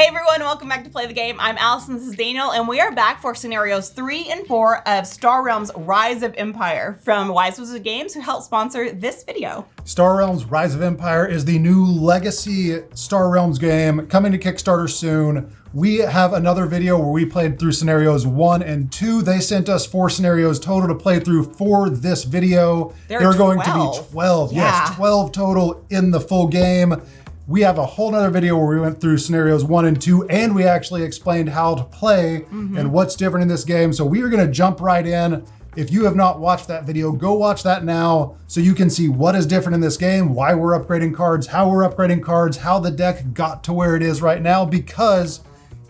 Hey everyone, welcome back to Play the Game. I'm Allison, this is Daniel, and we are back for scenarios 3 and 4 of Star Realms Rise of Empire from Wise Wizard Games, who helped sponsor this video. Star Realms Rise of Empire is the new legacy Star Realms game coming to Kickstarter soon. We have another video where we played through scenarios 1 and 2. They sent us 4 scenarios total to play through for this video. There are going to be 12. Yeah. Yes, 12 total in the full game. We have a whole nother video where we went through scenarios 1 and 2, and we actually explained how to play and what's different in this game. So we are going to jump right in. If you have not watched that video, go watch that now so you can see what is different in this game, why we're upgrading cards, how we're upgrading cards, how the deck got to where it is right now, because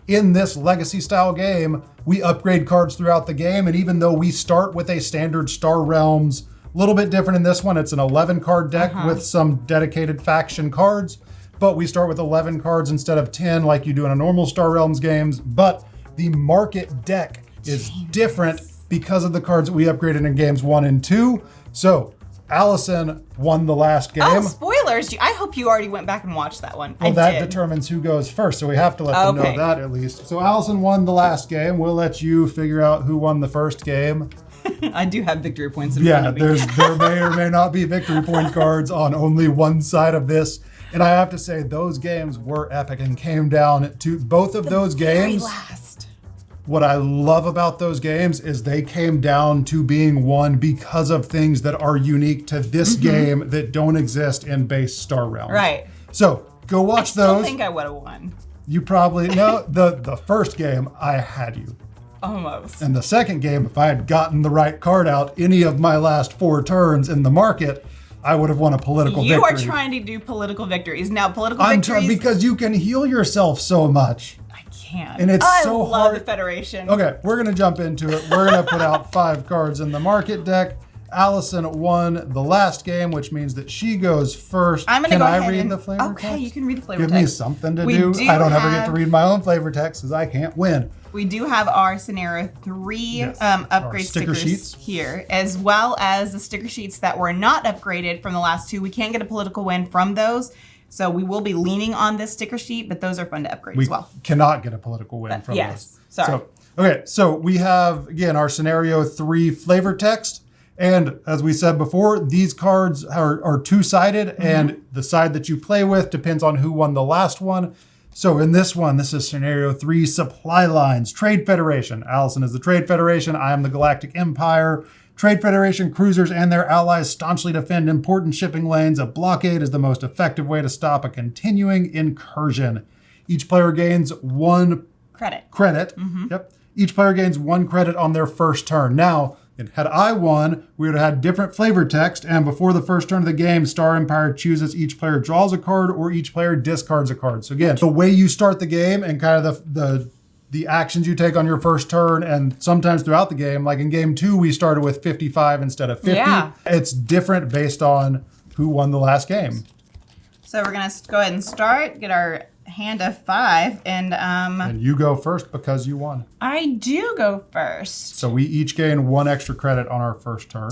in this legacy style game, we upgrade cards throughout the game. And even though we start with a standard Star Realms, a little bit different in this one, it's an 11 card deck with some dedicated faction cards. But we start with 11 cards instead of 10 like you do in a normal Star Realms games. But the market deck is different because of the cards that we upgraded in games 1 and 2. So Allison won the last game. Oh, spoilers. I hope you already went back and watched that one. Well, that determines who goes first. So we have to let them know that at least. So Allison won the last game. We'll let you figure out who won the first game. I do have victory points in front of me. There may or may not be victory point cards on only one side of this. And I have to say, those games were epic and came down to both of those games. Last. What I love about those games is they came down to being won because of things that are unique to this game that don't exist in base Star Realms. Right. So go watch those. I still think I would have won. You probably, no, the first game, I had you. Almost. And the second game, if I had gotten the right card out any of my last 4 turns in the market, I would have won a political victory. You are trying to do political victories. Now, political victories... because you can heal yourself so much. I can't. And it's so hard. I love the Federation. Okay, we're going to jump into it. We're going to put out 5 cards in the market deck. Allison won the last game, which means that she goes first. I'm going to go ahead read and... the flavor text? Okay, you can read the flavor text. text. Give me something to do. I don't ever get to read my own flavor text because I can't win. We do have our scenario 3 upgrade sticker sheets here, as well as the sticker sheets that were not upgraded from the last 2. We can get a political win from those. So we will be leaning on this sticker sheet, but those are fun to upgrade as well. We cannot get a political win from yes, this. Sorry. So we have, again, our scenario 3 flavor text. And as we said before, these cards are two-sided, and the side that you play with depends on who won the last one. So in this one, this is scenario 3, supply lines, Trade Federation. Allison is the Trade Federation. I am the Galactic Empire. Trade Federation cruisers and their allies staunchly defend important shipping lanes. A blockade is the most effective way to stop a continuing incursion. Each player gains 1 credit. Yep. Each player gains 1 credit on their first turn. Now, had I won, we would have had different flavor text, and before the first turn of the game, Star Empire chooses each player draws a card or each player discards a card. So again, the way you start the game and kind of the actions you take on your first turn, and sometimes throughout the game, like in game 2, we started with 55 instead of 50. Yeah. It's different based on who won the last game. So we're going to go ahead and start, get our hand of 5, and you go first because you won. I do go first. So we each gain 1 extra credit on our first turn,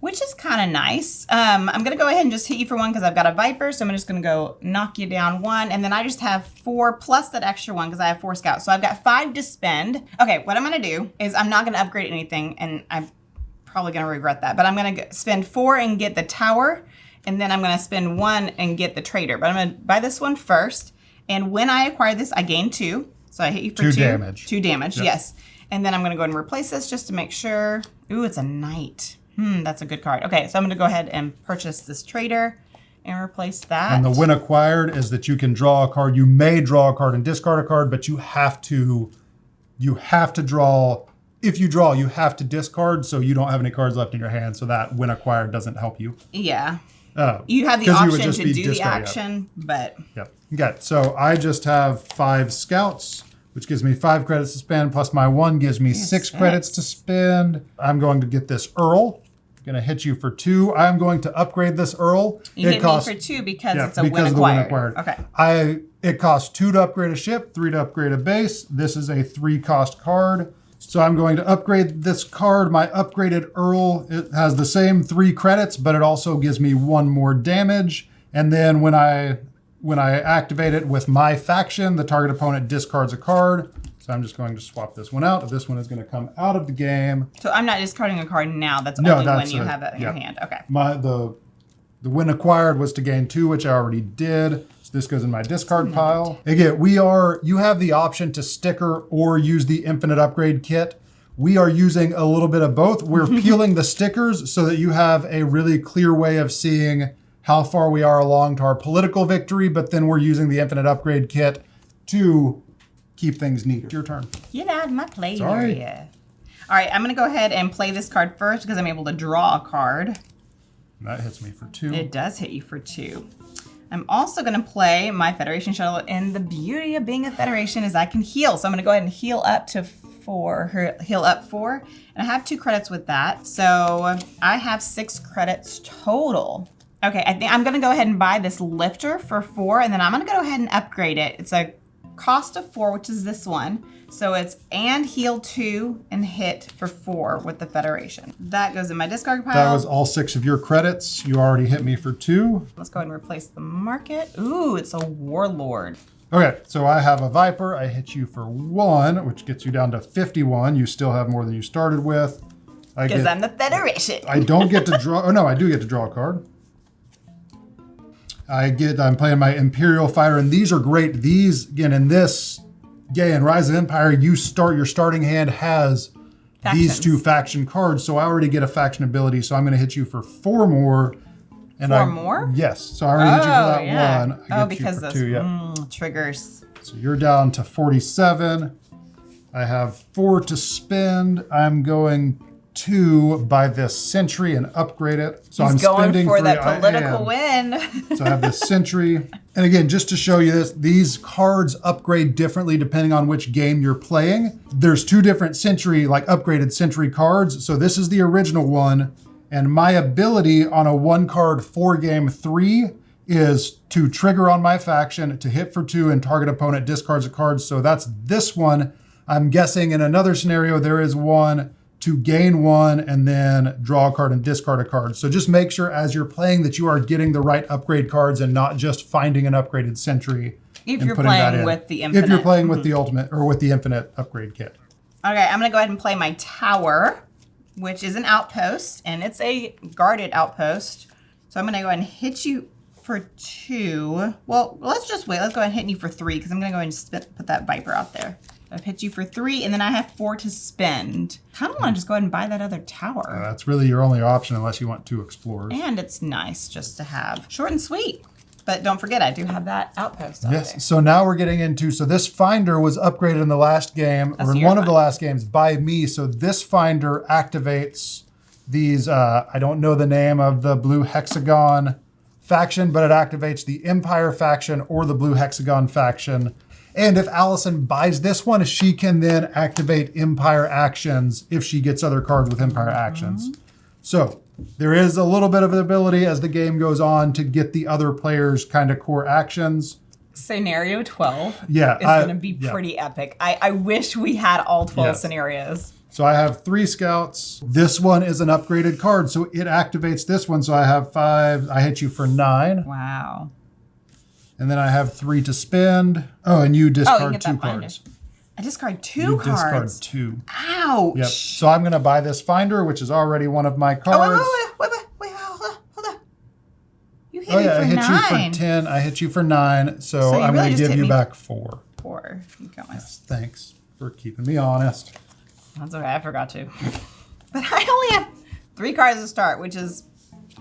which is kind of nice. I'm going to go ahead and just hit you for 1 because I've got a Viper, so I'm just going to go knock you down 1, and then I just have 4 plus that extra 1 because I have 4 scouts. So I've got 5 to spend. Okay, what I'm going to do is I'm not going to upgrade anything, and I'm probably going to regret that, but I'm going to spend 4 and get the tower, and then I'm going to spend 1 and get the trader. But I'm going to buy this one first. And when I acquire this, I gain 2. So I hit you for 2 damage. 2 damage, yes. And then I'm going to go ahead and replace this just to make sure. Ooh, it's a knight. That's a good card. Okay, so I'm going to go ahead and purchase this trader and replace that. And the win acquired is that you can draw a card. You may draw a card and discard a card, but you have to draw. If you draw, you have to discard, so you don't have any cards left in your hand. So that win acquired doesn't help you. Yeah. You have the option to do the action, but... Yep. Okay, so I just have 5 scouts, which gives me 5 credits to spend, plus my 1 gives me 6 credits to spend. I'm going to get this Earl. I'm going to hit you for 2. I'm going to upgrade this Earl. You hit me for 2 because it's a win acquired. Okay. It costs 2 to upgrade a ship, 3 to upgrade a base. This is a 3-cost card. So I'm going to upgrade this card. My upgraded Earl, it has the same 3 credits, but it also gives me 1 more damage. And then when I when I activate it with my faction, the target opponent discards a card. So I'm just going to swap this one out. This one is going to come out of the game. So I'm not discarding a card now. That's only when you have it in your hand. Okay. The win acquired was to gain 2, which I already did. So this goes in my discard pile. Again, you have the option to sticker or use the infinite upgrade kit. We are using a little bit of both. We're peeling the stickers so that you have a really clear way of seeing how far we are along to our political victory, but then we're using the infinite upgrade kit to keep things neat. It's your turn. Get out of my play Sorry. area. All right, I'm gonna go ahead and play this card first because I'm able to draw a card. That hits me for 2. It does hit you for 2. I'm also gonna play my Federation Shuttle, and the beauty of being a Federation is I can heal. So I'm gonna go ahead and heal up to 4, heal up 4, and I have 2 credits with that. So I have 6 credits total. Okay, I think I'm gonna go ahead and buy this lifter for 4, and then I'm gonna go ahead and upgrade it. It's a cost of 4, which is this one. So it's and heal 2 and hit for 4 with the Federation. That goes in my discard pile. That was all 6 of your credits. You already hit me for 2. Let's go ahead and replace the market. Ooh, it's a Warlord. Okay, so I have a Viper. I hit you for 1, which gets you down to 51. You still have more than you started with. Because I'm the Federation. I don't get to draw. Oh no, I do get to draw a card. I'm playing my Imperial Fighter, and these are great. These, again, in this game, Rise of Empire, your starting hand has these 2 faction cards, so I already get a faction ability, so I'm going to hit you for 4 more. And 4 more? Yes, so I already hit you for that 1. I get because you for those 2, triggers. So you're down to 47. I have 4 to spend. I'm going to buy this Sentry and upgrade it. So He's I'm going spending for 3. that political win. So I have this Sentry. And again, just to show you this, these cards upgrade differently depending on which game you're playing. There's 2 different Sentry, like upgraded Sentry cards. So this is the original one. And my ability on a 1-card 4-game 3 is to trigger on my faction, to hit for 2, and target opponent discards a card. So that's this one. I'm guessing in another scenario, there is one to gain 1 and then draw a card and discard a card. So just make sure as you're playing that you are getting the right upgrade cards and not just finding an upgraded Sentry. If you're playing with the infinite. If you're playing with the ultimate or with the infinite upgrade kit. Okay, I'm gonna go ahead and play my Tower, which is an outpost, and it's a guarded outpost. So I'm gonna go ahead and hit you for 2. Well, let's just wait. Let's go ahead and hit you for 3 because I'm gonna go ahead and put that Viper out there. I've hit you for 3, and then I have 4 to spend. I kind of want to just go ahead and buy that other tower. That's really your only option unless you want 2 explorers. And it's nice just to have. Short and sweet. But don't forget, I do have that outpost out there. So now we're getting into, so this finder was upgraded in the last game, or in one of the last games by me. So this finder activates these, I don't know the name of the blue hexagon faction, but it activates the Empire faction or the blue hexagon faction. And if Allison buys this one, she can then activate Empire actions if she gets other cards with Empire actions. So there is a little bit of an ability as the game goes on to get the other players' kind of core actions. Scenario 12 is going to be pretty epic. I wish we had all 12 scenarios. So I have 3 scouts. This one is an upgraded card, so it activates this one. So I have 5. I hit you for 9. Wow. And then I have 3 to spend. Oh, and you discard 2 cards. I discard 2 cards. Discard 2. Ouch. Yep. So I'm going to buy this finder, which is already one of my cards. Wait, hold on. You hit me for 9. I hit you for 10. I hit you for 9. So I'm going to give you back 4. 4. You got my... Yes, thanks for keeping me honest. That's okay. I forgot to. But I only have 3 cards to start, which is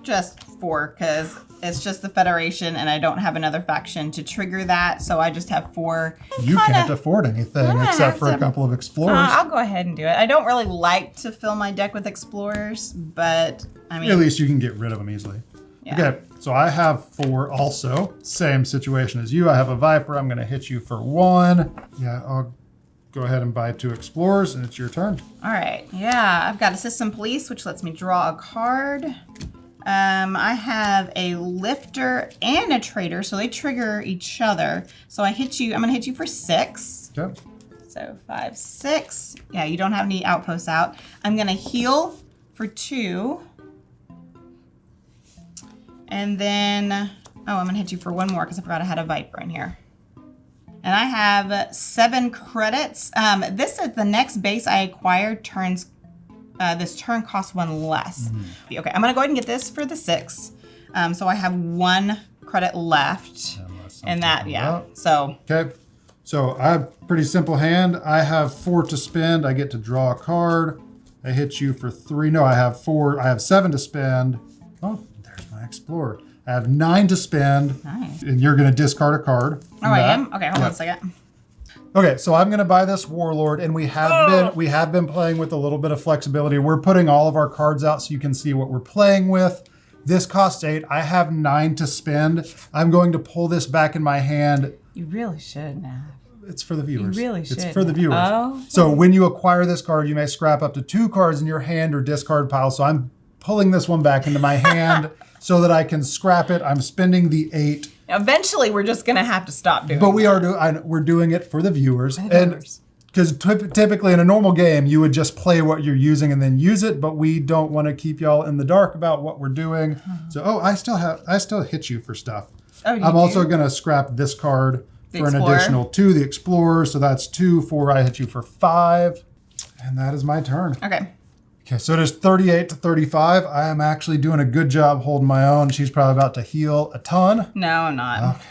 just 4 because it's just the Federation and I don't have another faction to trigger that. So I just have 4. You can't afford anything except for a couple of explorers. I'll go ahead and do it. I don't really like to fill my deck with explorers, but I mean... At least you can get rid of them easily. Yeah. Okay, so I have 4 also. Same situation as you. I have a Viper. I'm going to hit you for 1. Yeah, I'll go ahead and buy 2 explorers, and it's your turn. All right. Yeah, I've got a System Police, which lets me draw a card. I have a Lifter and a Trader, so they trigger each other. So I'm going to hit you for 6. Okay. So 5, 6. Yeah, you don't have any outposts out. I'm going to heal for 2. And then Oh, I'm gonna hit you for one more because I forgot I had a Viper in here. And I have 7 credits. This is the next base I acquired turns, this turn costs 1 less. Okay, I'm gonna go ahead and get this for the 6. So I have 1 credit left. And that, yeah, so. Okay, so I have a pretty simple hand. I have 4 to spend. I get to draw a card. I hit you for 3. No, I have 4. I have 7 to spend. Oh, there's my Explorer. I have 9 to spend. Nice. And you're gonna discard a card. Oh, I am? Okay, hold on a second. Okay, so I'm gonna buy this Warlord, and we have been playing with a little bit of flexibility. We're putting all of our cards out so you can see what we're playing with. This costs 8. I have 9 to spend. I'm going to pull this back in my hand. You really should now. It's for the viewers. You really should. It's for the viewers. Oh. So when you acquire this card, you may scrap up to 2 cards in your hand or discard pile. So I'm pulling this one back into my hand so that I can scrap it. I'm spending the 8. Eventually, we're just gonna have to stop doing. But we're doing it for the viewers. For the viewers. Because typically in a normal game, you would just play what you're using and then use it, but we don't want to keep y'all in the dark about what we're doing. So, I still hit you for stuff. Oh, you I'm do? also going to scrap this card for an Explorer? additional 2, the Explorer. So that's 2, 4, I hit you for 5. And that is my turn. Okay. Okay, so it is 38 to 35. I am actually doing a good job holding my own. She's probably about to heal a ton. No, I'm not. Okay,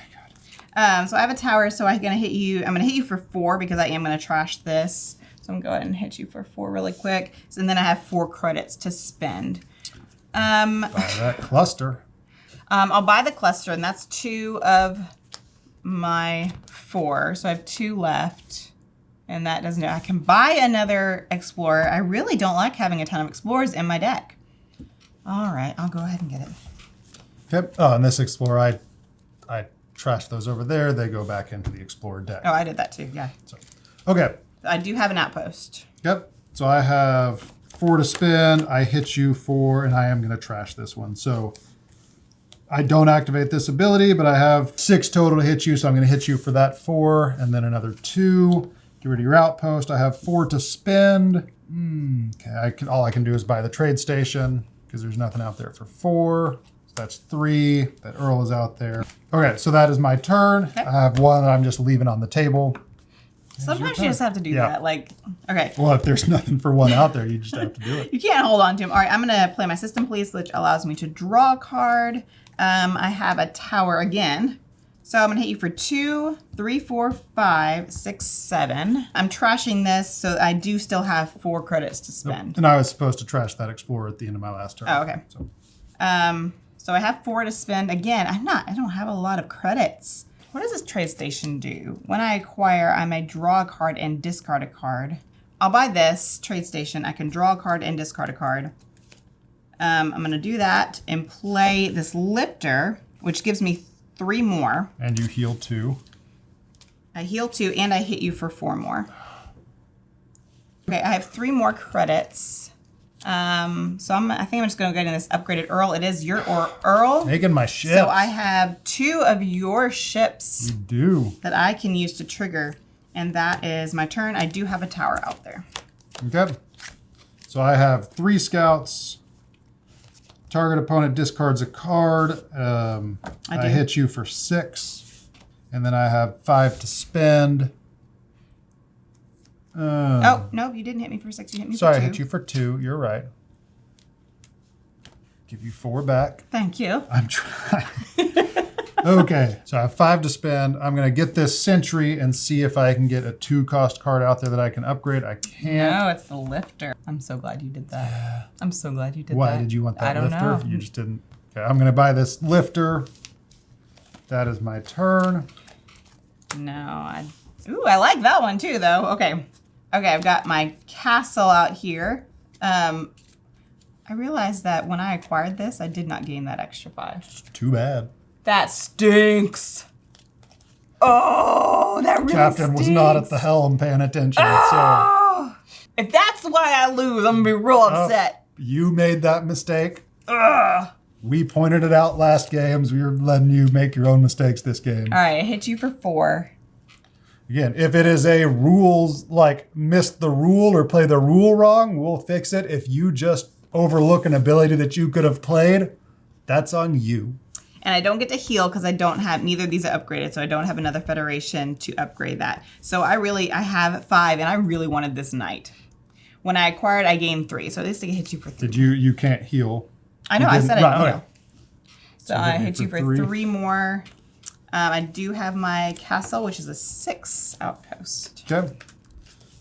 good. So I have a tower, so I'm gonna hit you for 4 because I am gonna trash this. So I'm gonna go ahead and hit you for 4 really quick. So, and then I have 4 credits to spend. Buy that cluster. I'll buy the cluster, and that's 2 of my 4. So I have 2 left. And that doesn't do it. I can buy another Explorer. I really don't like having a ton of Explorers in my deck. All right, I'll go ahead and get it. Yep. Oh, and this Explorer, I trash those over there. They go back into the Explorer deck. Oh, I did that too, yeah. So, okay. I do have an outpost. Yep. So I have 4 to spend. I hit you 4, and I am going to trash this one. So I don't activate this ability, but I have 6 total to hit you. So I'm going to hit you for that 4, and then another 2. Get rid of your outpost. I have 4 to spend. Okay. All I can do is buy the trade station because there's nothing out there for 4. That's 3. That Earl is out there. Okay, so that is my turn. Okay. I have 1 that I'm just leaving on the table. Sometimes you just have to do that. Like, okay. Well, if there's nothing for 1 out there, you just have to do it. You can't hold on to him. All right, I'm gonna play my System Police, which allows me to draw a card. I have a tower again. So I'm gonna hit you for 2, 3, 4, 5, 6, 7. I'm trashing this, so I do still have 4 credits to spend. And I was supposed to trash that Explorer at the end of my last turn. Oh, okay. So I have 4 to spend. Again, I don't have a lot of credits. What does this trade station do? When I acquire, I may draw a card and discard a card. I'll buy this trade station. I can draw a card and discard a card. I'm gonna do that and play this lifter, which gives me 3 more. And you heal 2. I heal 2 and I hit you for 4 more. Okay, I have 3 more credits. So I think I'm just gonna go into this upgraded Earl. It is your Earl. Taking my ships. So I have 2 of your ships You do. that I can use to trigger, and that is my turn. I do have a tower out there. Okay. So I have 3 scouts. Target opponent discards a card. I hit you for 6. And then I have 5 to spend. Oh, no, you didn't hit me for 6. You hit me Sorry, for 2. I hit you for 2. You're right. Give you 4 back. Thank you. I'm trying. Okay, so I have 5 to spend. I'm going to get this Sentry and see if I can get a 2-cost card out there that I can upgrade. I can't. No, it's the lifter. I'm so glad you did that. Yeah. I'm so glad you did that. Why did you want that I don't lifter? know. You just didn't. Okay, I'm going to buy this lifter. That is my turn. No, Ooh, I like that one too, though. Okay, I've got my castle out here. I realized that when I acquired this, I did not gain that extra 5. Too bad. That stinks. Oh, that really Captain stinks. was not at the helm paying attention. Oh, if that's why I lose, I'm gonna be real upset. You made that mistake. Ugh. We pointed it out last games. We were letting you make your own mistakes this game. All right, I hit you for 4. Again, if it is a rules, like missed the rule or play the rule wrong, we'll fix it. If you just overlook an ability that you could have played, that's on you. And I don't get to heal because I don't have, neither of these are upgraded, so I don't have another Federation to upgrade that. So I have 5, and I really wanted this knight. When I acquired, I gained 3, so at least I can hit you for 3. You can't heal? I know, I said I didn't heal. So I hit hit you for 3 more. I do have my castle, which is a 6 outpost. Okay.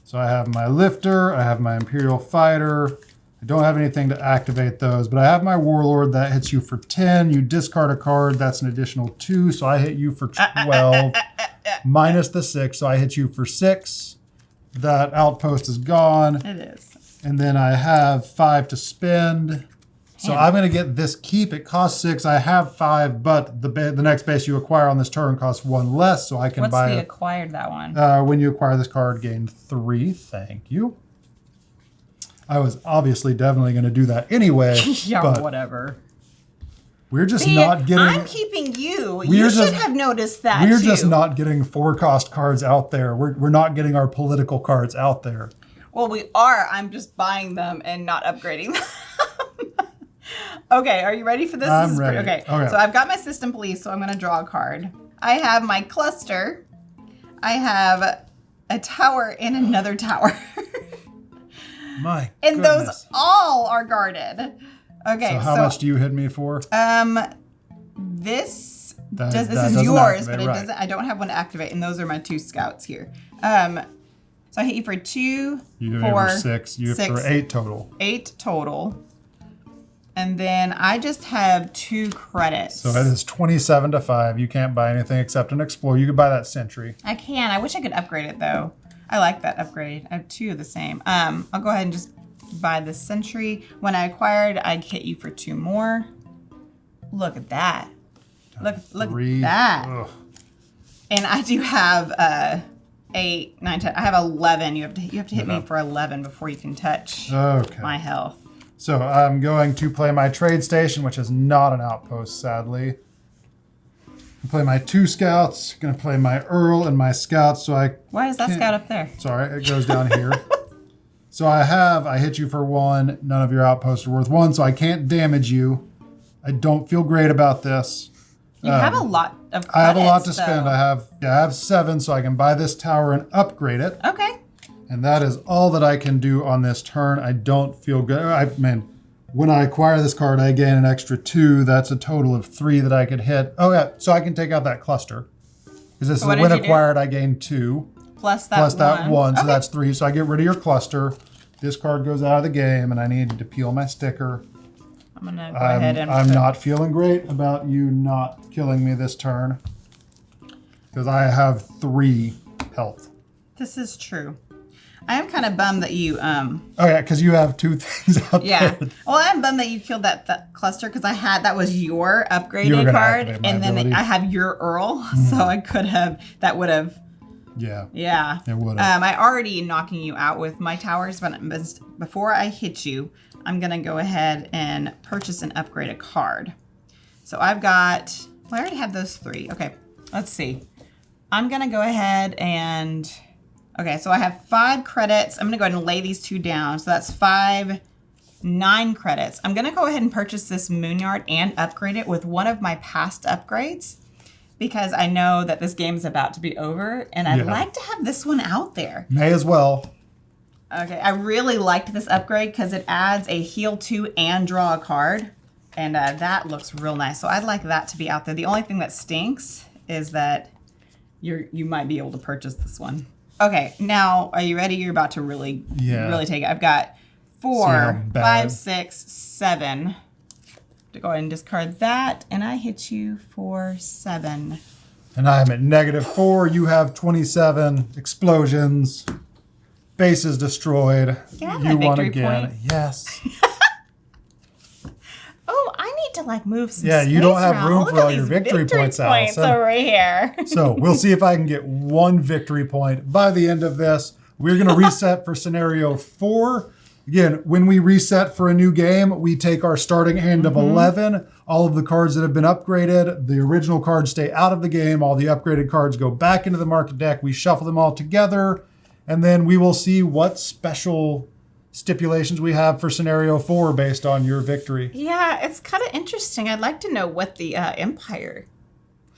So I have my lifter, I have my Imperial fighter. I don't have anything to activate those, but I have my warlord that hits you for 10. You discard a card, that's an additional 2, so I hit you for 12. Minus the 6, so I hit you for 6. That outpost is gone. It is. And then I have 5 to spend. So I'm going to get this keep. It costs 6. I have 5, but the next base you acquire on this turn costs 1 less, so I can buy. What's the acquired that one? When you acquire this card, gain 3. Thank you. I was obviously definitely going to do that anyway. Yeah, but whatever. We're just not getting. I'm keeping you. You should have noticed that. We're just not getting 4-cost cards out there. We're not getting our political cards out there. Well, we are. I'm just buying them and not upgrading them. Okay, are you ready for this? I'm ready. Okay, so I've got my system police, so I'm going to draw a card. I have my cluster. I have a tower and another tower. My and goodness. Those all are guarded. Okay, so how much do you hit me for? This That is yours, but it right. doesn't. I don't have one to activate, and those are my 2 scouts here. So I hit you for 2, You 4, 6. You 6, for 8 total. 8 total. And then I just have 2 credits. So it is 27 to 5. You can't buy anything except an explorer. You could buy that sentry. I can. I wish I could upgrade it though. I like that upgrade. I have 2 of the same. I'll go ahead and just buy the sentry. When I acquired, I hit you for 2 more. Look at that. Look at that. Ugh. And I do have 8, 9, 10. I have 11. You have to hit me for 11 before you can touch my health. So I'm going to play my trade station, which is not an outpost, sadly. Play my 2 scouts. Going to play my Earl and my scouts. Why is that scout up there? Sorry, it goes down here. So I hit you for 1. None of your outposts are worth 1, so I can't damage you. I don't feel great about this. You have a lot of credits, I have a lot to spend. I have 7, so I can buy this tower and upgrade it. Okay. And that is all that I can do on this turn. I don't feel good. When I acquire this card, I gain an extra 2. That's a total of 3 that I could hit. Oh yeah, so I can take out that cluster. Because this is when acquired, I gain 2. Plus that 1, so that's 3. So I get rid of your cluster. This card goes out of the game, and I need to peel my sticker. I'm gonna go ahead and. I'm not feeling great about you not killing me this turn. Because I have 3 health. This is true. I am kind of bummed that you Oh yeah, because you have 2 things out there. Well, I'm bummed that you killed that cluster because that was your upgraded card, and then I have your Earl, so I could have. That would have. Yeah. It would have. I already knocking you out with my towers, but before I hit you, I'm gonna go ahead and purchase and upgrade a card. So I've got. Well, I already have those 3. Okay, let's see. I'm gonna go ahead and. Okay, so I have 5 credits. I'm gonna go ahead and lay these 2 down. So that's 5, 9 credits. I'm gonna go ahead and purchase this Moonyard and upgrade it with one of my past upgrades because I know that this game is about to be over and I'd like to have this one out there. May as well. Okay, I really liked this upgrade because it adds a heal 2 and draw a card. And that looks real nice. So I'd like that to be out there. The only thing that stinks is that you might be able to purchase this one. Okay, now are you ready? You're about to really take it. I've got 4, 5, 6, 7. To go ahead and discard that, and I hit you for 7. And I'm at -4. You have 27 explosions. Base is destroyed. Can I have my victory point? Yes. Oh, I need to move some space you don't have around. room for all your victory points, Allison. Over here. So we'll see if I can get 1 victory point by the end of this. We're going to reset for scenario 4. Again, when we reset for a new game, we take our starting hand of 11. All of the cards that have been upgraded, the original cards stay out of the game. All the upgraded cards go back into the market deck. We shuffle them all together, and then we will see what special stipulations we have for scenario 4 based on your victory. Yeah, it's kind of interesting. I'd like to know what the Empire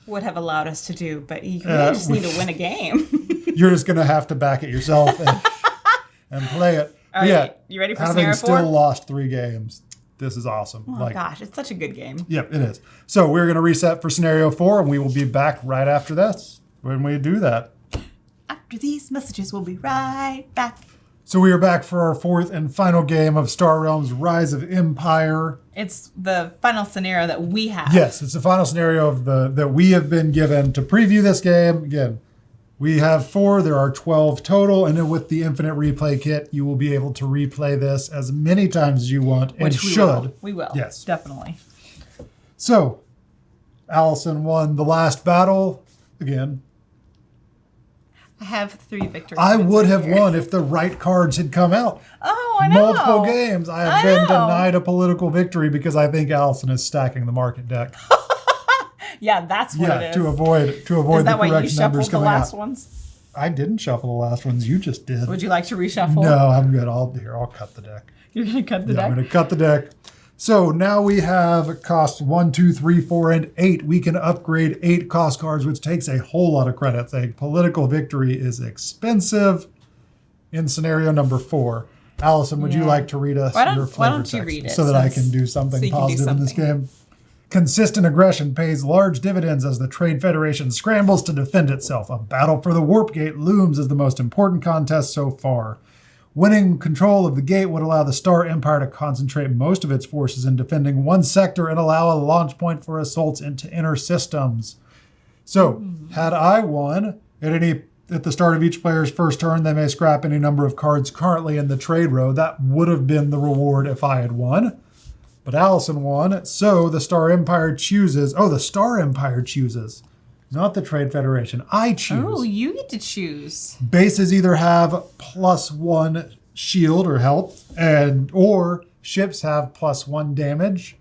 would have allowed us to do, but you really just need to win a game. You're just going to have to back it yourself and play it. All right, you ready for scenario 4? Having still lost 3 games, this is awesome. Oh gosh, it's such a good game. Yep, it is. So we're going to reset for scenario 4, and we will be back right after this when we do that. After these messages, we'll be right back. So we are back for our 4th and final game of Star Realms Rise of Empire. It's the final scenario that we have. Yes, it's the final scenario of that we have been given to preview this game. Again, we have 4. There are 12 total, and then with the Infinite Replay Kit, you will be able to replay this as many times as you want, and should. We will. Yes, definitely. So, Allison won the last battle again. I have 3 victories. I would have won if the right cards had come out. Oh, I know. Multiple games. I have been denied a political victory because I think Allison is stacking the market deck. Yeah, that's what it is. to avoid is the that why you correct numbers shuffled the coming last out. ones? I didn't shuffle the last ones. You just did. Would you like to reshuffle? No, I'm good. I'll cut the deck. You're going to cut the Yeah, deck? I'm going to cut the deck. So now we have cost 1, 2, 3, 4, and 8. We can upgrade 8 cost cards, which takes a whole lot of credits. A political victory is expensive in scenario number 4. Allison, would you like to read us your flavor why don't you text read it so that I can do something positive in this game? Consistent aggression pays large dividends as the Trade Federation scrambles to defend itself. A battle for the Warp Gate looms as the most important contest so far. Winning control of the gate would allow the Star Empire to concentrate most of its forces in defending one sector and allow a launch point for assaults into inner systems. So, had I won, at the start of each player's first turn, they may scrap any number of cards currently in the trade row. That would have been the reward if I had won. But Allison won, so the Star Empire chooses. Oh, the Star Empire chooses. Not the Trade Federation. I choose. Oh, you get to choose. Bases either have +1 shield or health, or ships have +1 damage.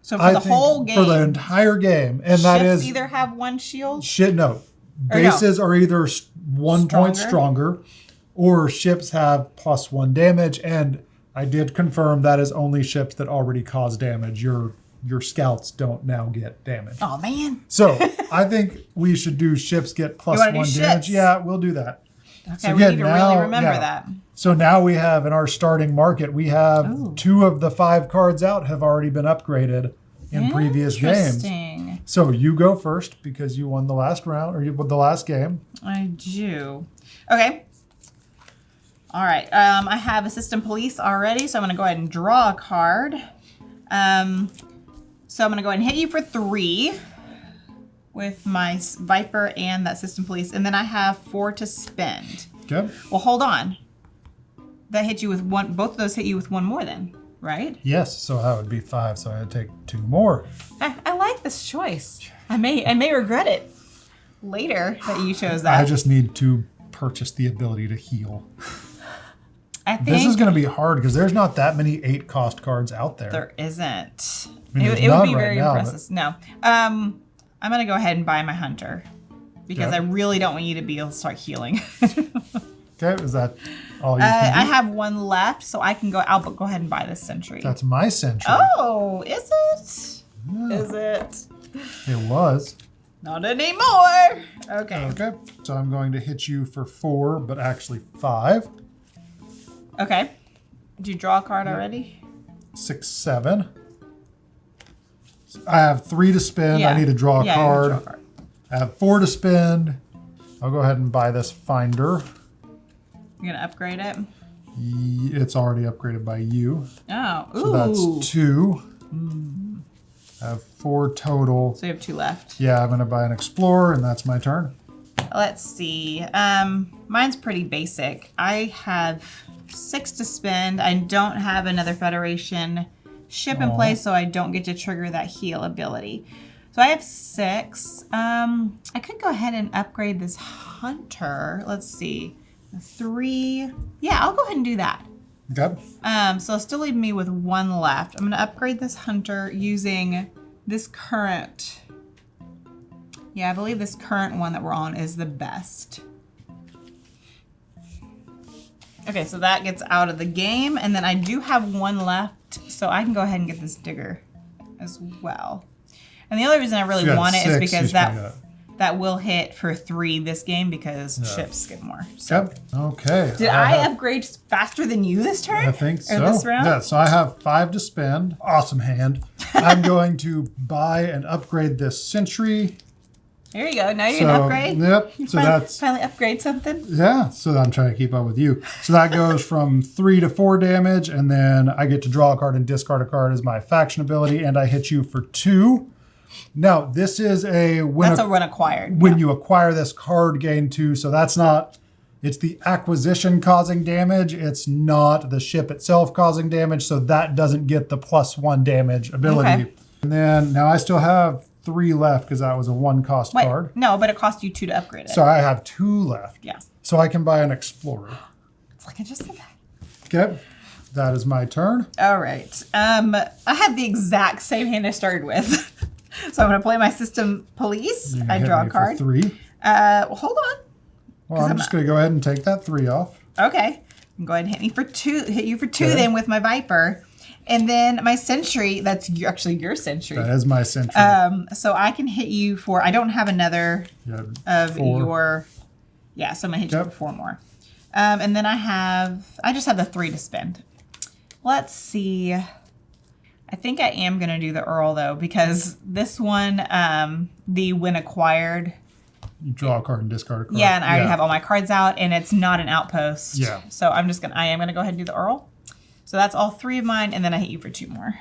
So for the whole game. For the entire game. And that is. Ships either have 1 shield? No. Bases are either 1 point stronger, or ships have +1 damage. And I did confirm that is only ships that already cause damage. Your scouts don't now get damage. Oh, man. So I think we should do ships get +1 damage. Ships? Yeah, we'll do that. Okay, so we need to really remember that. So now we have in our starting market, we have 2 of the 5 cards out have already been upgraded in previous games. So you go first because you won the last round, or you won the last game. I do. Okay. All right. I have Assistant Police already, so I'm going to go ahead and draw a card. So I'm going to go ahead and hit you for 3 with my Viper and that System Police. And then I have 4 to spend. Okay. Well, hold on. That hit you with 1. Both of those hit you with 1 more then, right? Yes. So that would be 5. So I'd take 2 more. I like this choice. I may regret it later that you chose that. I just need to purchase the ability to heal. I think this is going to be hard because there's not that many 8 cost cards out there. There isn't. I mean, it would be right very now, impressive. No. I'm going to go ahead and buy my Hunter because I really don't want you to be able to start healing. Okay, is that all you can do? I have 1 left, so I'll go ahead and buy this Sentry. That's my Sentry. Oh, is it? Yeah. Is it? It was. Not anymore. Okay. Okay, so I'm going to hit you for 4, but actually 5. Okay. Did you draw a card already? 6, 7. I have 3 to spend. I need to draw a card. Draw a card. I have 4 to spend. I'll go ahead and buy this Finder. You're going to upgrade it? It's already upgraded by you. Oh, ooh. So that's 2. I have 4 total. So you have 2 left. Yeah, I'm going to buy an Explorer, and that's my turn. Let's see. Mine's pretty basic. I have 6 to spend. I don't have another Federation ship in place, so I don't get to trigger that heal ability. So I have 6. I could go ahead and upgrade this Hunter. Let's see. 3. Yeah, I'll go ahead and do that. Okay. So it'll still leave me with 1 left. I'm going to upgrade this Hunter using this current. Yeah, I believe this current one that we're on is the best. Okay, so that gets out of the game, and then I do have one left, so I can go ahead and get this digger as well. And the only reason I really want it is because that will hit for 3 this game because ships get more. So. Yep. Okay. Did I upgrade faster than you this turn? I think so. Or this round? Yeah, so I have 5 to spend. Awesome hand. I'm going to buy and upgrade this sentry. There you go. Now you can upgrade. Yep. You so that's finally upgrade something. Yeah. So I'm trying to keep up with you. So that goes from 3 to 4 damage, and then I get to draw a card and discard a card as my faction ability, and I hit you for 2. Now this is that's a run acquired. When you acquire this card, gain 2. So that's not. It's the acquisition causing damage. It's not the ship itself causing damage. So that doesn't get the +1 damage ability. Okay. And then now I still have 3 left because that was a 1-cost card. No, but it cost you 2 to upgrade it. So I have 2 left. Yeah. So I can buy an explorer. It's like I just said that. Okay. That is my turn. All right. I have the exact same hand I started with. So I'm going to play my system police. I draw a card. For 3. Well, hold on. Well, I'm just going to go ahead and take that 3 off. Okay. Go ahead and hit me for 2. Hit you for 2 then with my Viper. And then my sentry, that's actually your sentry. That is my sentry. So I can hit you for, I don't have another of 4. your, yeah, so I'm going to hit you for 4 more. And then I just have the 3 to spend. Let's see. I think I am going to do the Earl, though, because this one, the when acquired. You draw a card and discard a card. Yeah, and I already have all my cards out, and it's not an outpost. Yeah. So I am going to go ahead and do the Earl. So that's all 3 of mine, and then I hit you for 2 more.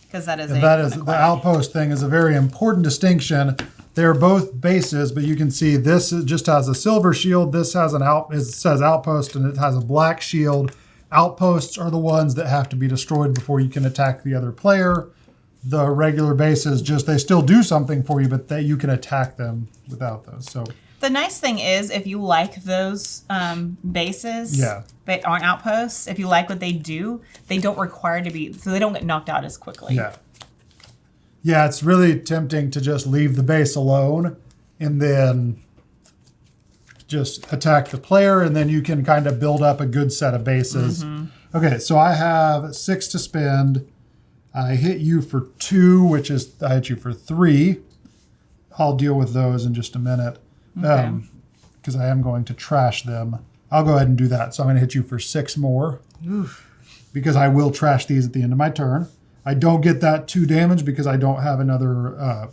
Because that is the outpost thing is a very important distinction. They're both bases, but you can see this just has a silver shield. This has it says outpost, and it has a black shield. Outposts are the ones that have to be destroyed before you can attack the other player. The regular bases they still do something for you, but that you can attack them without those. So. The nice thing is, if you like those bases that aren't outposts, if you like what they do, they don't require to be, so they don't get knocked out as quickly. Yeah. Yeah, it's really tempting to just leave the base alone and then just attack the player, and then you can kind of build up a good set of bases. Mm-hmm. Okay, so I have 6 to spend. I hit you for 2, which is, I hit you for 3. I'll deal with those in just a minute. Because I am going to trash them. I'll go ahead and do that. So I'm going to hit you for 6 more. Oof. Because I will trash these at the end of my turn. I don't get that 2 damage because I don't have another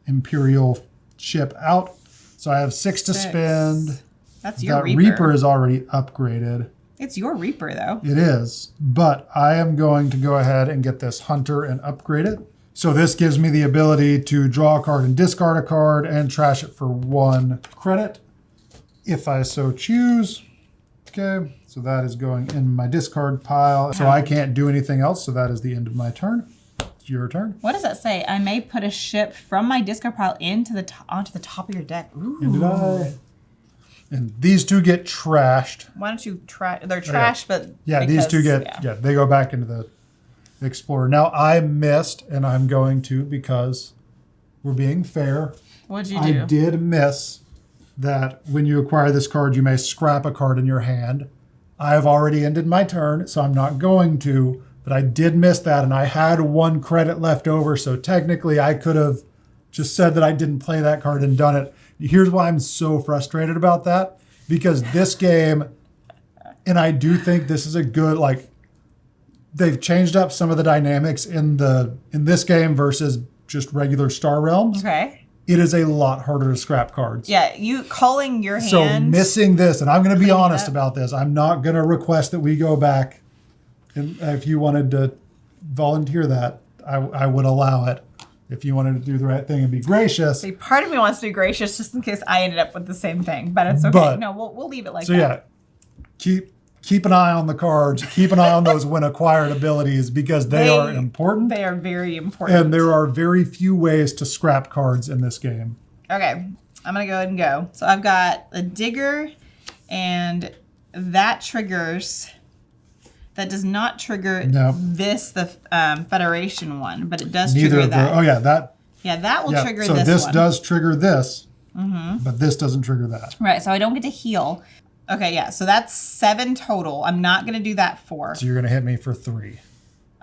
Imperial ship out. So I have 6 to spend. That's your Reaper. Reaper is already upgraded. It's your Reaper, though. It is. But I am going to go ahead and get this Hunter and upgrade it. So this gives me the ability to draw a card and discard a card and trash it for 1 credit, if I so choose. Okay, so that is going in my discard pile. So I can't do anything else, so that is the end of my turn. It's your turn. What does that say? I may put a ship from my discard pile onto the top of your deck. Ooh. And did I? And these 2 get trashed. Why don't you trash? They're trashed, but these 2 get they go back into the Explorer. Now I missed, and I'm going to, because we're being fair. What'd you do? I did miss that when you acquire this card, you may scrap a card in your hand. I have already ended my turn, so I'm not going to, but I did miss that, and I had 1 credit left over, so technically I could have just said that I didn't play that card and done it. Here's why I'm so frustrated about that, because this game, and I do think this is a good, they've changed up some of the dynamics in this game versus just regular Star Realms. Okay. It is a lot harder to scrap cards. Yeah, you calling your hand. So missing this, and I'm going to be honest about this. I'm not going to request that we go back. And if you wanted to volunteer that, I would allow it. If you wanted to do the right thing and be gracious. See, part of me wants to be gracious just in case I ended up with the same thing, but it's okay. No, we'll leave it like that. So yeah, keep an eye on the cards. Keep an eye on those when acquired abilities, because they are important. They are very important. And there are very few ways to scrap cards in this game. Okay, I'm going to go ahead and go. So I've got a digger, and that triggers... That does not trigger the Federation one, but it does trigger that. That will trigger this one. So this does trigger this, but this doesn't trigger that. Right, so I don't get to heal. Okay, yeah, so that's 7 total. I'm not going to do that 4. So you're going to hit me for 3.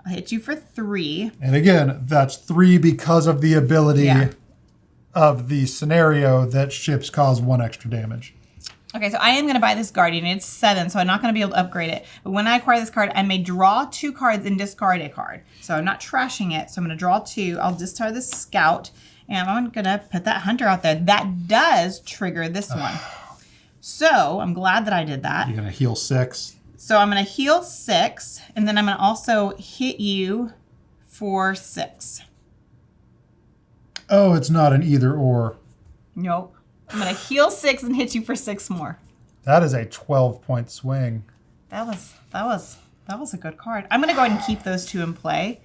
I'll hit you for 3. And again, that's 3 because of the ability of the scenario that ships cause 1 extra damage. Okay, so I am going to buy this Guardian. It's 7, so I'm not going to be able to upgrade it. But when I acquire this card, I may draw 2 cards and discard a card. So I'm not trashing it. So I'm going to draw 2. I'll discard the Scout. And I'm going to put that Hunter out there. That does trigger this one. So I'm glad that I did that. You're going to heal 6. So I'm going to heal 6. And then I'm going to also hit you for 6. Oh, it's not an either or. Nope. I'm going to heal 6 and hit you for 6 more. That is a 12-point swing. That was a good card. I'm going to go ahead and keep those 2 in play.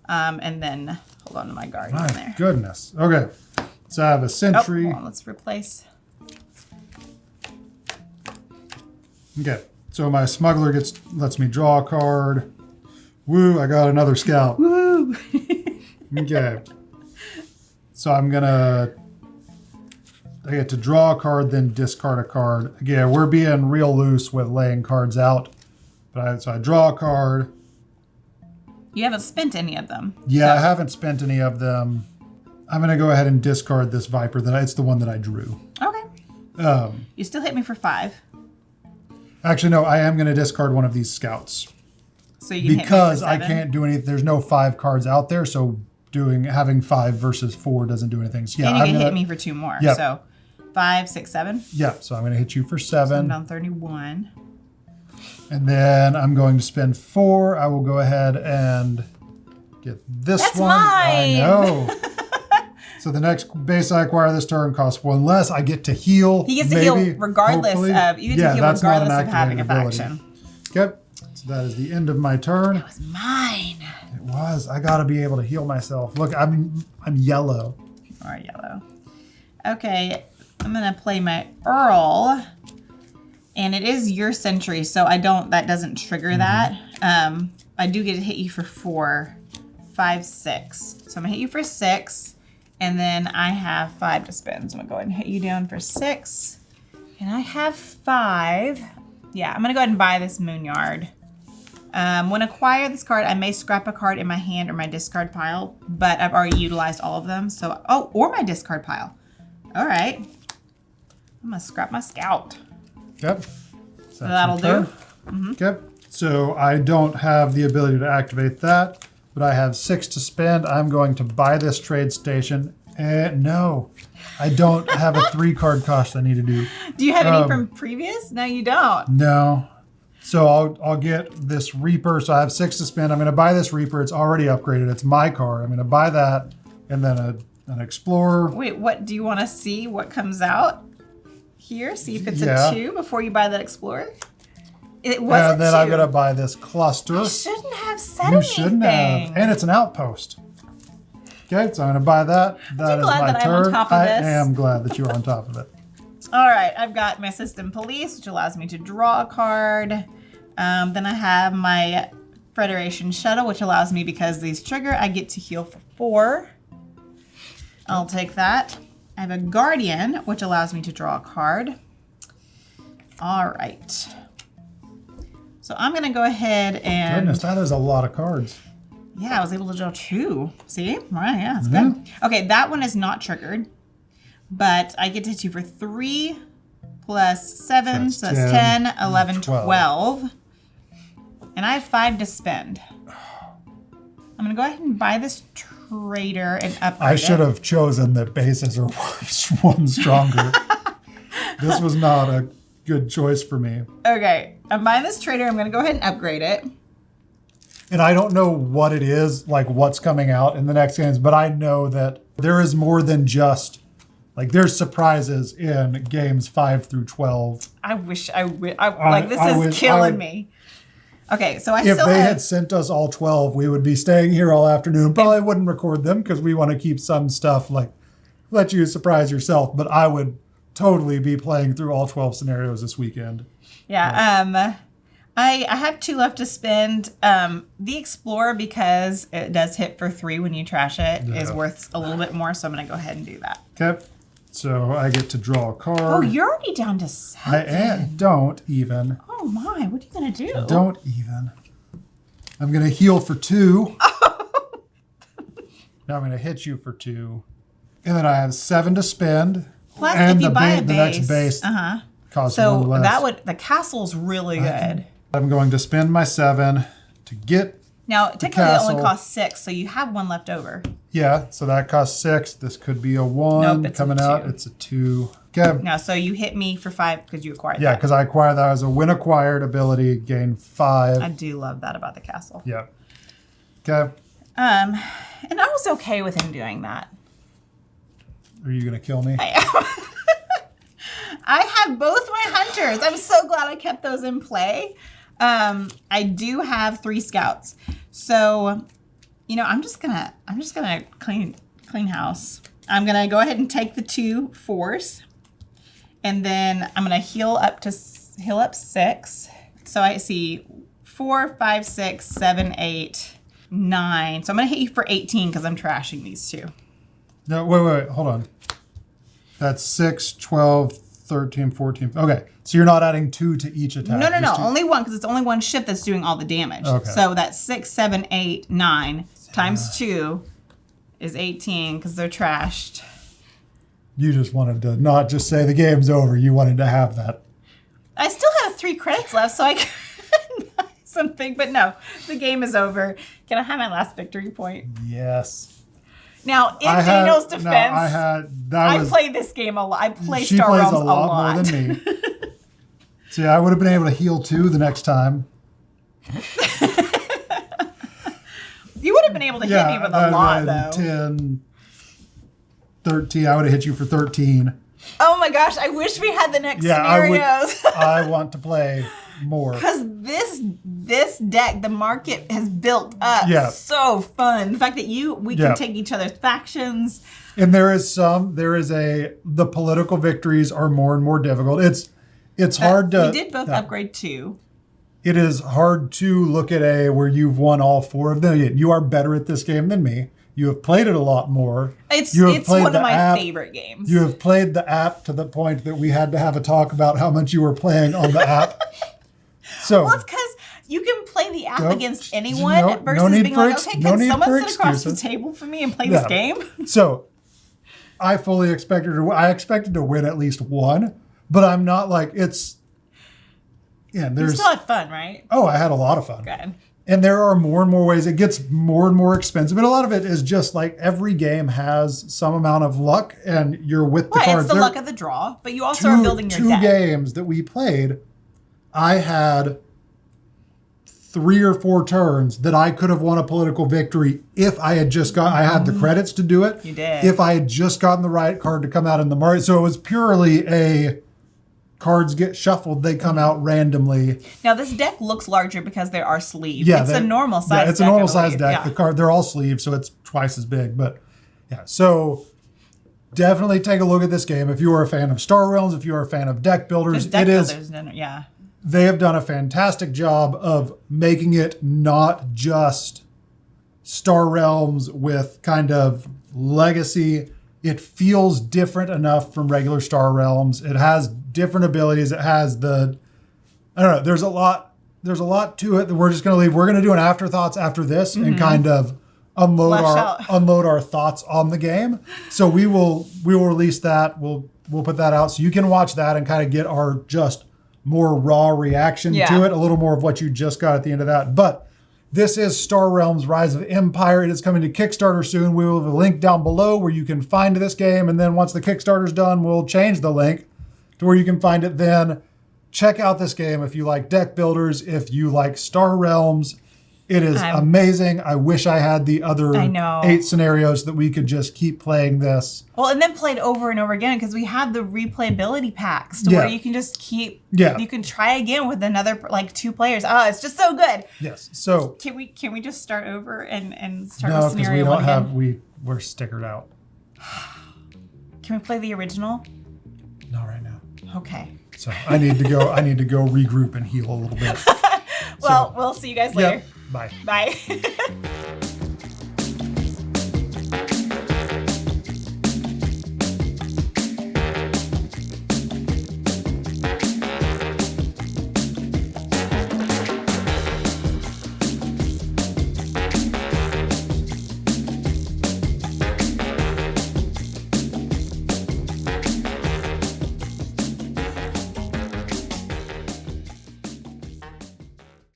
And then hold on to my Guardian My there. goodness. Okay. So I have a Sentry. Oh, hold on, let's replace. Okay. So my Smuggler lets me draw a card. Woo, I got another Scout. Woo! Okay. So I get to draw a card, then discard a card. Again, we're being real loose with laying cards out. So I draw a card. You haven't spent any of them. Yeah, so. I haven't spent any of them. I'm going to go ahead and discard this Viper. It's the one that I drew. Okay. You still hit me for 5. Actually, no, I am going to discard one of these Scouts. So you can because hit me for 7. I can't do anything. There's no 5 cards out there, so having 5 versus 4 doesn't do anything. So yeah, and you can hit me for 2 more. Yep. So 5, 6, 7. Yeah, so I'm going to hit you for So 7. I'm down 31. And then I'm going to spend 4. I will go ahead and get this That's one. mine. I know. So the next base I acquire this turn costs 1 less. I get to heal. He gets to maybe, heal regardless hopefully. of you get to heal that's not regardless an of having a activated faction. ability. Okay. So that is the end of my turn. It was mine. It was. I got to be able to heal myself. Look, I'm yellow. All right, yellow. Okay, I'm gonna play my Earl, and it is your Sentry, so that doesn't trigger that. I do get to hit you for 4, 5, 6. So I'm gonna hit you for 6, and then I have 5 to spend. So I'm gonna go ahead and hit you down for 6, and I have 5. Yeah, I'm gonna go ahead and buy this Moonyard. When acquire this card, I may scrap a card in my hand or my discard pile, but I've already utilized all of them. So, or my discard pile. All right. I'm gonna scrap my Scout. Yep. So that'll do. Yep. So I don't have the ability to activate that, but I have 6 to spend. I'm going to buy this trade station. And no, I don't have a 3-card cost I need to do. Do you have any from previous? No, you don't. No. So I'll get this Reaper. So I have 6 to spend. I'm going to buy this Reaper. It's already upgraded. It's my card. I'm going to buy that, and then an Explorer. Wait, what do you want to see? What comes out here? See if it's Yeah. a 2 before you buy that Explorer. It was And a then 2. I'm going to buy this Cluster. I shouldn't have said You anything. shouldn't have. And it's an outpost. Okay, so I'm going to buy that. That is glad my that I'm on turn. top of this? I am glad that you're on top of it. All right, I've got my System Police, which allows me to draw a card. Then I have my Federation Shuttle, which allows me, because these trigger, I get to heal for 4. I'll take that. I have a Guardian, which allows me to draw a card. All right. So I'm going to go ahead and... Goodness, that is a lot of cards. Yeah, I was able to draw 2. See? All right, yeah, that's good. Okay, that one is not triggered, but I get to hit you for 3 plus 7, so that's 10, 11, 12. And I have 5 to spend. I'm going to go ahead and buy this trader and upgrade I should have chosen that bases are one stronger. This was not a good choice for me. Okay, I'm buying this trader. I'm going to go ahead and upgrade it. And I don't know what it is, like what's coming out in the next games, but I know that there is more than just, like there's surprises in games 5 through 12. I wish like this is killing me. Okay, so If they had sent us all 12, we would be staying here all afternoon. Probably wouldn't record them because we want to keep some stuff, like let you surprise yourself. But I would totally be playing through all 12 scenarios this weekend. Yeah, I have 2 left to spend. The Explorer, because it does hit for 3 when you trash it, is worth a little bit more. So I'm going to go ahead and do that. Okay. So I get to draw a card. Oh, you're already down to 7. Don't even. Oh my, what are you gonna do? Don't even. I'm gonna heal for 2. Now I'm gonna hit you for 2. And then I have 7 to spend. Plus, and if you buy a the base, next base costs so 1 less. the castle's really good. I'm going to spend my 7 to get Now, technically, it only castle. costs 6, so you have 1 left over. Yeah, so that costs 6. This could be a 1 Nope, it's coming a out. 2. It's a 2. Okay. Now, so you hit me for 5 because you acquired Yeah, that. because I acquired that as a when acquired ability, gain 5. I do love that about the castle. Yeah. Okay. And I was okay with him doing that. Are you gonna kill me? I am. I have both my hunters. I'm so glad I kept those in play. I do have 3 scouts. So, you know, I'm just gonna clean house. I'm gonna go ahead and take the 2 force, and then I'm gonna heal up 6. So I see 4, 5, 6, 7, 8, 9. So I'm gonna hit you for 18 because I'm trashing these 2. No, wait, hold on. That's 6, 12, 13, 14. Okay, so you're not adding 2 to each attack. No, just 2. only 1 because it's only 1 ship that's doing all the damage. Okay. So that's 6, 7, 8, 9 times 2 is 18 because they're trashed. You just wanted to not just say the game's over. You wanted to have that. I still have 3 credits left, so I can buy something. But no, the game is over. Can I have my last victory point? Yes. Now, in Daniel's defense, I was, play this game a lot. I play she Star plays Realms a lot more than me. See, I would have been able to heal 2 the next time. You would have been able to hit me with a lot, though. 10, 13. I would have hit you for 13. Oh my gosh, I wish we had the next Yeah, scenarios. I want to play more. Because this deck, the market has built up. Yeah. So fun. The fact that we can take each other's factions. And the political victories are more and more difficult. It's hard to. We did both upgrade 2. It is hard to look at where you've won all 4 of them. You are better at this game than me. You have played it a lot more. It's one of my favorite games. You have played the app to the point that we had to have a talk about how much you were playing on the app. So, well, it's because you can play the app against anyone versus being like, okay, can someone sit across the table for me and play this game? So, I fully expected to win at least 1, but I'm not like it's. Yeah, You still had fun, right? Oh, I had a lot of fun. Good. And there are more and more ways. It gets more and more expensive. But a lot of it is just like every game has some amount of luck and you're with the cards. It's the luck of the draw, but you also are building your deck. 2 games that we played, I had 3 or 4 turns that I could have won a political victory if I had I had the credits to do it. You did. If I had just gotten the right card to come out in the market. So it was purely cards get shuffled, they come out randomly. Now this deck looks larger because there are sleeves. Yeah, it's a normal size deck. Yeah, it's a normal size deck. Yeah. They're all sleeves, so it's twice as big. But yeah, definitely take a look at this game. If you are a fan of Star Realms, if you are a fan of deck builders, they have done a fantastic job of making it not just Star Realms with kind of legacy. It feels different enough from regular Star Realms. It has different abilities. It has I don't know, there's a lot to it that we're just going to leave. We're going to do an afterthoughts after this and kind of unload our thoughts on the game. So we will release that. We'll put that out so you can watch that and kind of get our just more raw reaction to it, a little more of what you just got at the end of that. But this is Star Realms Rise of Empire. It is coming to Kickstarter soon. We will have a link down below where you can find this game. And then once the Kickstarter's done, we'll change the link to where you can find it then. Check out this game if you like deck builders, if you like Star Realms. It is amazing. I wish I had the other 8 scenarios that we could just keep playing this. Well, and then played over and over again because we have the replayability packs to where you can just keep. You can try again with another 2 players. Oh, it's just so good. Yes. So can we just start over and start with scenario No, one because again? we're stickered out. Can we play the original? Not right now. Okay. So I need to go regroup and heal a little bit. Well, we'll see you guys later. Bye. Bye.